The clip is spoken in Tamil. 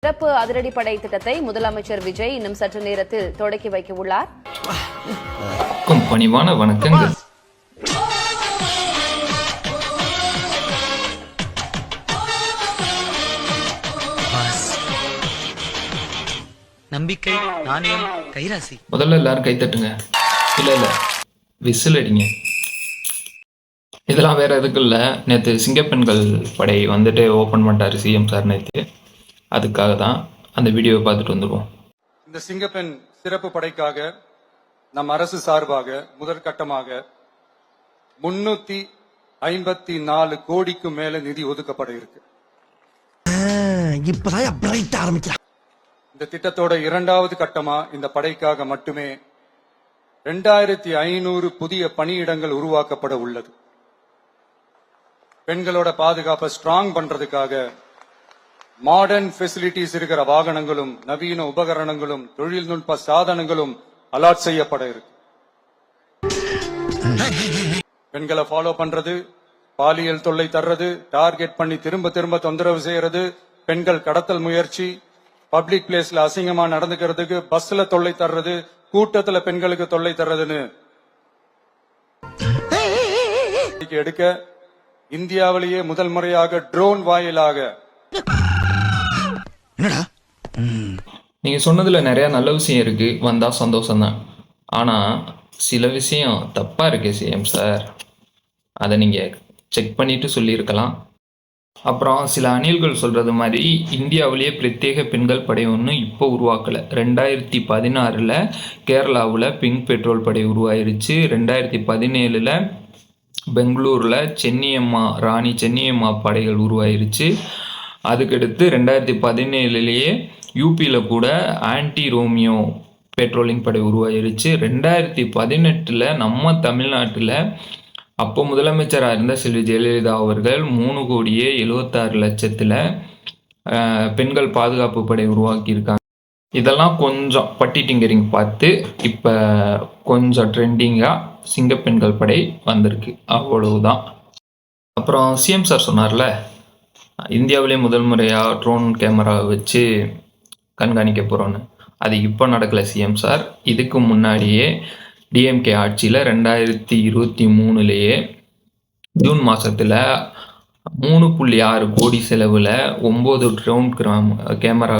சிறப்பு அதிரடிப்படை திட்டத்தை முதலமைச்சர் விஜய் இன்னும் சற்று நேரத்தில் தொடக்கி வைக்க உள்ளார். பணிவான வணக்கங்கள். நம்பிக்கை, நாணயம், கைராசி. முதல்ல எல்லாரும் கை தட்டுங்க. இல்ல விசில் அடிங்க. இதெல்லாம் வேற எதுக்கு இல்லை, நேற்று சிங்கப்பெண்கள் படை வந்துட்டு ஓப்பன் பண்ணிட்டாரு சிஎம் சார் நேற்று. அதுக்காக தான் அந்த வீடியோவை பார்த்துட்டு வந்துடுவோம். இந்த சிங்கப்பெண் சிறப்பு படைக்காக நம் அரசு சார்பாக முதற்கட்டமாக 354 கோடிக்கு மேல நிதி ஒதுக்கப்பட இருக்கு. இந்த திட்டத்தோட இரண்டாவது கட்டமா இந்த படைக்காக மட்டுமே 2500 புதிய பணியிடங்கள் உருவாக்கப்பட உள்ளது. பெண்களோட பாதுகாப்பை ஸ்ட்ராங் பண்றதுக்காக மாடர்ன் ஃபெசிலிட்டிஸ் இருக்கிற வாகனங்களும் நவீன உபகரணங்களும் தொழில்நுட்ப சாதனங்களும் அலாட் செய்யப்பட இருக்கு. பெண்களை ஃபாலோ பண்றது, பாலியல் தொல்லை தர்றது, டார்கெட் பண்ணி திரும்ப திரும்ப தொந்தரவு செய்யறது, பெண்கள் கடத்தல் முயற்சி, பப்ளிக் பிளேஸ்ல அசிங்கமா நடந்துக்கிறதுக்கு பஸ்ல தொல்லை தர்றது, கூட்டத்துல பெண்களுக்கு தொல்லை தர்றதுன்னு எடுக்க இந்தியாவிலேயே முதல் முறையாக ட்ரோன் வாயிலாக. நீங்க சொன்னதுல நிறைய நல்ல விஷயம் இருக்கு, வந்தா சந்தோஷம்தான். ஆனா சில விஷயம் தப்பா இருக்கு சிஎம் சார். அதை நீங்க செக் பண்ணிட்டு சொல்லியிருக்கலாம். அப்புறம் சில அணில்கள் சொல்றது மாதிரி இந்தியாவிலேயே பிரத்யேக பெண்கள் படை ஒன்று இப்போ உருவாக்கலை. 2016 கேரளாவில் பிங்க் பெட்ரோல் படை உருவாயிருச்சு. 2017 பெங்களூரில் ராணி சென்னியம்மா படைகள் உருவாயிருச்சு. அதுக்கடுத்து 2017 யூபியில் கூட ஆன்டி ரோமியோ பெட்ரோலிங் படை உருவாயிருச்சு. 2018 நம்ம தமிழ்நாட்டில் அப்போ முதலமைச்சராக இருந்த செல்வி ஜெயலலிதா அவர்கள் 3,76,00,000 பெண்கள் பாதுகாப்பு படை உருவாக்கியிருக்காங்க. இதெல்லாம் கொஞ்சம் பட்டி டிங்கரிங் பார்த்து இப்போ கொஞ்சம் ட்ரெண்டிங்காக சிங்கப்பெண்கள் படை வந்திருக்கு, அவ்வளவுதான். அப்புறம் சிஎம் சார் சொன்னார்ல, இந்தியாவிலே முதல் முறையாக ட்ரோன் கேமரா வச்சு கண்காணிக்க போகிறோன்னு. அது இப்போ நடக்கலை சிஎம் சார். இதுக்கு முன்னாடியே டிஎம்கே ஆட்சியில் 2023 ஜூன் மாதத்தில் 3.6 கோடி செலவில் 9 ட்ரோன் கேமரா